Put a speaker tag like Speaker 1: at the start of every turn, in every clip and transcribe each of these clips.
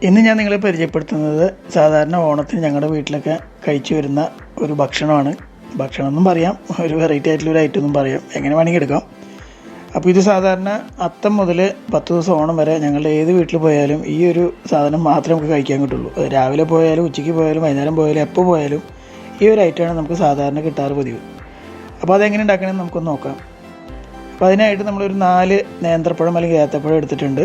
Speaker 1: ഇന്ന് ഞാൻ നിങ്ങളെ പരിചയപ്പെടുത്തുന്നത് സാധാരണ ഓണത്തിന് ഞങ്ങളുടെ വീട്ടിലൊക്കെ കഴിച്ചു വരുന്ന ഒരു ഭക്ഷണമാണ്. ഭക്ഷണം എന്നും പറയാം, ഒരു വെറൈറ്റി ആയിട്ടുള്ള ഒരു ഐറ്റം എന്നും പറയാം, എങ്ങനെ വേണമെങ്കിൽ എടുക്കാം. അപ്പോൾ ഇത് സാധാരണ അത്തം മുതൽ 10 ദിവസം ഓണം വരെ ഞങ്ങളുടെ ഏത് വീട്ടിൽ പോയാലും ഈ ഒരു സാധനം മാത്രമേ നമുക്ക് കഴിക്കാൻ കിട്ടുള്ളൂ. രാവിലെ പോയാലും ഉച്ചയ്ക്ക് പോയാലും വൈകുന്നേരം പോയാലും എപ്പോൾ പോയാലും ഈ ഒരു ഐറ്റമാണ് നമുക്ക് സാധാരണ കിട്ടാറ് പതിവ്. അപ്പോൾ അതെങ്ങനെ ഉണ്ടാക്കണമെന്ന് നമുക്കൊന്ന് നോക്കാം. അപ്പോൾ അതിനായിട്ട് നമ്മളൊരു 4 നേന്ത്രപ്പഴം അല്ലെങ്കിൽ ഏത്തപ്പഴം എടുത്തിട്ടുണ്ട്.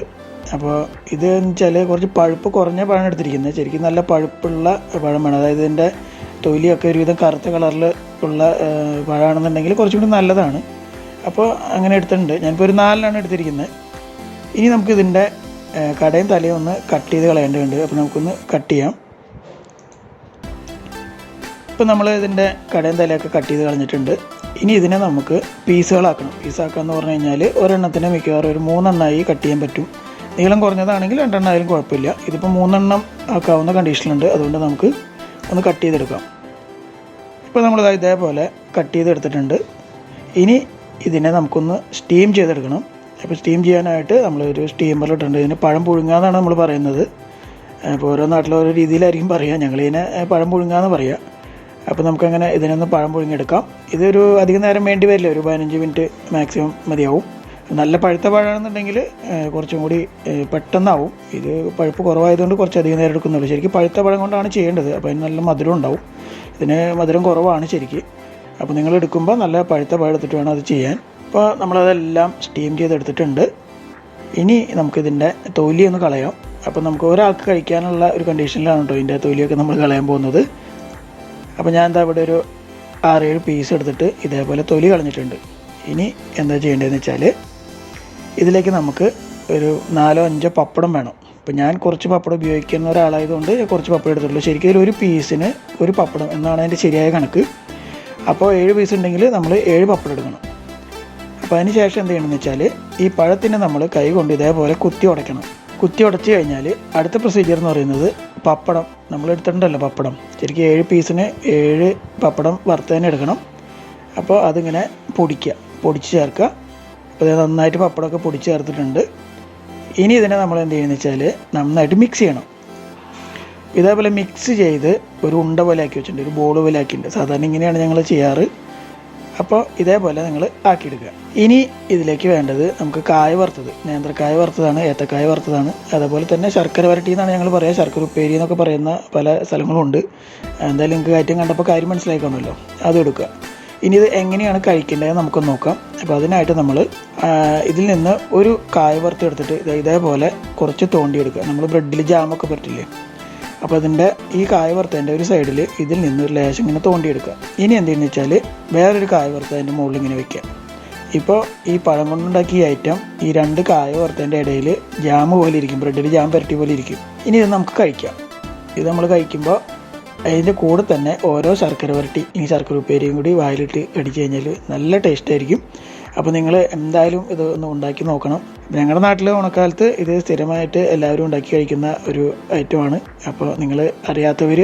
Speaker 1: അപ്പോൾ ഇത് എന്ന് വെച്ചാൽ കുറച്ച് പഴുപ്പ് കുറഞ്ഞ പഴം എടുത്തിരിക്കുന്നത്. ശരിക്കും നല്ല പഴുപ്പുള്ള പഴം വേണം. അതായത് ഇതിൻ്റെ തൊലിയൊക്കെ ഒരുവിധം കറുത്ത കളറിൽ ഉള്ള പഴമാണെന്നുണ്ടെങ്കിൽ കുറച്ചും കൂടി നല്ലതാണ്. അപ്പോൾ അങ്ങനെ എടുത്തിട്ടുണ്ട്. ഞാനിപ്പോൾ ഒരു 4 എടുത്തിരിക്കുന്നത്. ഇനി നമുക്കിതിൻ്റെ കടയും തലയും ഒന്ന് കട്ട് ചെയ്ത് കളയേണ്ടതുണ്ട്. അപ്പോൾ നമുക്കൊന്ന് കട്ട് ചെയ്യാം. ഇപ്പോൾ നമ്മൾ ഇതിൻ്റെ കടയും തലയൊക്കെ കട്ട് ചെയ്ത് കളഞ്ഞിട്ടുണ്ട്. ഇനി ഇതിനെ നമുക്ക് പീസുകളാക്കണം. പീസാക്കുക എന്ന് പറഞ്ഞു കഴിഞ്ഞാൽ ഒരെണ്ണത്തിന് മിക്കവാറും ഒരു 3 എണ്ണമായി കട്ട് ചെയ്യാൻ പറ്റും. നീളം കുറഞ്ഞതാണെങ്കിൽ 2 എണ്ണം ആയാലും കുഴപ്പമില്ല. ഇതിപ്പോൾ 3 എണ്ണം ആക്കാവുന്ന കണ്ടീഷനുണ്ട്. അതുകൊണ്ട് നമുക്ക് ഒന്ന് കട്ട് ചെയ്തെടുക്കാം. ഇപ്പോൾ നമ്മൾ ഇതേപോലെ കട്ട് ചെയ്തെടുത്തിട്ടുണ്ട്. ഇനി ഇതിനെ നമുക്കൊന്ന് സ്റ്റീം ചെയ്തെടുക്കണം. അപ്പോൾ സ്റ്റീം ചെയ്യാനായിട്ട് നമ്മളൊരു സ്റ്റീമറിലിട്ടുണ്ട്. ഇതിന് പഴം പുഴുങ്ങാന്നാണ് നമ്മൾ പറയുന്നത്. അപ്പോൾ ഓരോ നാട്ടിലും ഓരോ രീതിയിലായിരിക്കും പറയുക. ഞങ്ങളിതിനെ പഴം പുഴുങ്ങാന്ന് പറയുക. അപ്പോൾ നമുക്കങ്ങനെ ഇതിനൊന്ന് പഴം പുഴുങ്ങിയെടുക്കാം. ഇതൊരു അധികം നേരം വേണ്ടി വരില്ല, ഒരു 15 മിനിറ്റ് മാക്സിമം മതിയാവും. നല്ല പഴുത്ത പഴമാണെന്നുണ്ടെങ്കിൽ കുറച്ചും കൂടി പെട്ടെന്നാവും. ഇത് പഴുപ്പ് കുറവായതുകൊണ്ട് കുറച്ചധികം നേരം എടുക്കുന്നുള്ളൂ. ശരിക്കും പഴുത്ത പഴം കൊണ്ടാണ് ചെയ്യേണ്ടത്. അപ്പോൾ അതിന് നല്ല മധുരം ഉണ്ടാവും. ഇതിന് മധുരം കുറവാണ് ശരിക്കും. അപ്പോൾ നിങ്ങൾ എടുക്കുമ്പോൾ നല്ല പഴുത്ത പഴം എടുത്തിട്ട് വേണം അത് ചെയ്യാൻ. അപ്പോൾ നമ്മളതെല്ലാം സ്റ്റീം ചെയ്തെടുത്തിട്ടുണ്ട്. ഇനി നമുക്കിതിൻ്റെ തൊലി ഒന്ന് കളയാം. അപ്പോൾ നമുക്ക് ഒരാൾക്ക് കഴിക്കാനുള്ള ഒരു കണ്ടീഷനിലാണ് കേട്ടോ ഇതിൻ്റെ തൊലിയൊക്കെ നമ്മൾ കളയാൻ പോകുന്നത്. അപ്പോൾ ഞാൻ എന്താ ഇവിടെ ഒരു 6-7 പീസ് എടുത്തിട്ട് ഇതേപോലെ തൊലി കളഞ്ഞിട്ടുണ്ട്. ഇനി എന്താ ചെയ്യേണ്ടതെന്ന് വെച്ചാൽ ഇതിലേക്ക് നമുക്ക് ഒരു 4-5 പപ്പടം വേണം. ഇപ്പോൾ ഞാൻ കുറച്ച് പപ്പടം ഉപയോഗിക്കുന്ന ഒരാളായതുകൊണ്ട് കുറച്ച് പപ്പടം എടുത്തിട്ടുള്ളൂ. ശരിക്കും ഒരു പീസിന് ഒരു പപ്പടം എന്നാണ് അതിൻ്റെ ശരിയായ കണക്ക്. അപ്പോൾ 7 പീസ് ഉണ്ടെങ്കിൽ നമ്മൾ 7 പപ്പടം എടുക്കണം. അപ്പോൾ അതിന് ശേഷം എന്ത് ചെയ്യണമെന്ന് വെച്ചാൽ ഈ പഴത്തിനെ നമ്മൾ കൈ കൊണ്ട് ഇതേപോലെ കുത്തി ഉടയ്ക്കണം. കുത്തി ഉടച്ച് കഴിഞ്ഞാൽ അടുത്ത പ്രൊസീജിയർ എന്ന് പറയുന്നത് പപ്പടം നമ്മൾ എടുത്തിട്ടുണ്ടല്ലോ പപ്പടം. ശരിക്കും 7 പീസിന് 7 പപ്പടം വറുത്ത് തന്നെ എടുക്കണം. അപ്പോൾ അതിങ്ങനെ പൊടിച്ച് ചേർക്കുക. അപ്പോൾ ഇത് നന്നായിട്ട് പപ്പടമൊക്കെ പൊടിച്ച് ചേർത്തിട്ടുണ്ട്. ഇനി ഇതിനെ നമ്മൾ എന്ത് ചെയ്യുന്നത് വെച്ചാൽ നന്നായിട്ട് മിക്സ് ചെയ്യണം. ഇതേപോലെ മിക്സ് ചെയ്ത് ഒരു ഉണ്ട പോലെ ആക്കി വെച്ചിട്ടുണ്ട്, ഒരു ബോൾ പോലെ ആക്കിയിട്ടുണ്ട്. സാധാരണ ഇങ്ങനെയാണ് ഞങ്ങൾ ചെയ്യാറ്. അപ്പോൾ ഇതേപോലെ നിങ്ങൾ ആക്കിയെടുക്കുക. ഇനി ഇതിലേക്ക് വേണ്ടത് നമുക്ക് കായ വറുത്തത്, നേന്ത്രക്കായ വറുത്തതാണ്, ഏത്തക്കായ വറുത്തതാണ്. അതേപോലെ തന്നെ ശർക്കര വരട്ടി എന്നാണ് ഞങ്ങൾ പറയുക. ശർക്കര ഉപ്പേരി എന്നൊക്കെ പറയുന്ന പല സ്ഥലങ്ങളുണ്ട്. എന്തായാലും നിങ്ങൾക്ക് കാര്യം കണ്ടപ്പോൾ കാര്യം മനസ്സിലാക്കണമല്ലോ, അത് എടുക്കുക. ഇനി ഇത് എങ്ങനെയാണ് കഴിക്കേണ്ടത് നമുക്കൊന്ന് നോക്കാം. അപ്പോൾ അതിനായിട്ട് നമ്മൾ ഇതിൽ നിന്ന് ഒരു കായ വറുത്ത് എടുത്തിട്ട് ഇതേപോലെ കുറച്ച് തോണ്ടിയെടുക്കുക. നമ്മൾ ബ്രെഡിൽ ജാമൊക്കെ പറ്റില്ലേ, അപ്പോൾ അതിൻ്റെ ഈ കായ വറുത്തതിൻ്റെ ഒരു സൈഡിൽ ഇതിൽ നിന്ന് ഒരു ലേശം ഇങ്ങനെ തോണ്ടിയെടുക്കുക. ഇനി എന്തെന്ന് വെച്ചാൽ വേറൊരു കായ വറുത്തതിൻ്റെ മുകളിൽ ഇങ്ങനെ വയ്ക്കുക. ഇപ്പോൾ ഈ പഴം കൊണ്ടുണ്ടാക്കിയ ഐറ്റം ഈ 2 കായ വറുത്തതിൻ്റെ ഇടയിൽ ജാം പോലെ ഇരിക്കും, ബ്രെഡിൽ ജാം പരട്ടി പോലെ ഇരിക്കും. ഇനി ഇത് നമുക്ക് കഴിക്കാം. ഇത് നമ്മൾ കഴിക്കുമ്പോൾ അതിൻ്റെ കൂടെ തന്നെ ഓരോ ശർക്കര വരട്ടി ഈ ശർക്കര ഉപ്പേരിയും കൂടി വായിലിട്ട് അടിച്ച് കഴിഞ്ഞാൽ നല്ല ടേസ്റ്റ് ആയിരിക്കും. അപ്പോൾ നിങ്ങൾ എന്തായാലും ഇത് ഒന്ന് ഉണ്ടാക്കി നോക്കണം. ഞങ്ങളുടെ നാട്ടിൽ ഓണക്കാലത്ത് ഇത് സ്ഥിരമായിട്ട് എല്ലാവരും ഉണ്ടാക്കി കഴിക്കുന്ന ഒരു ഐറ്റമാണ്. അപ്പോൾ നിങ്ങൾ അറിയാത്തവർ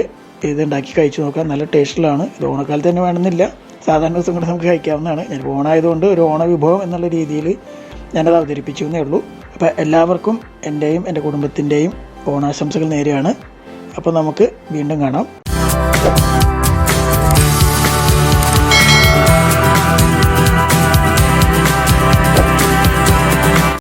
Speaker 1: ഇത് ഉണ്ടാക്കി കഴിച്ച് നോക്കാം. നല്ല ടേസ്റ്റിലാണ്. ഇത് ഓണക്കാലത്ത് തന്നെ വേണമെന്നില്ല, സാധാരണ ദിവസം കൂടെ നമുക്ക് കഴിക്കാവുന്നതാണ്. ഞാൻ ഓണമായതുകൊണ്ട് ഒരു ഓണ വിഭവം എന്നുള്ള രീതിയിൽ ഞാനത് അവതരിപ്പിച്ചു എന്നേ ഉള്ളൂ. അപ്പോൾ എല്ലാവർക്കും എൻ്റെയും എൻ്റെ കുടുംബത്തിൻ്റെയും ഓണാശംസകൾ നേരെയാണ്. അപ്പോൾ നമുക്ക് വീണ്ടും കാണാം.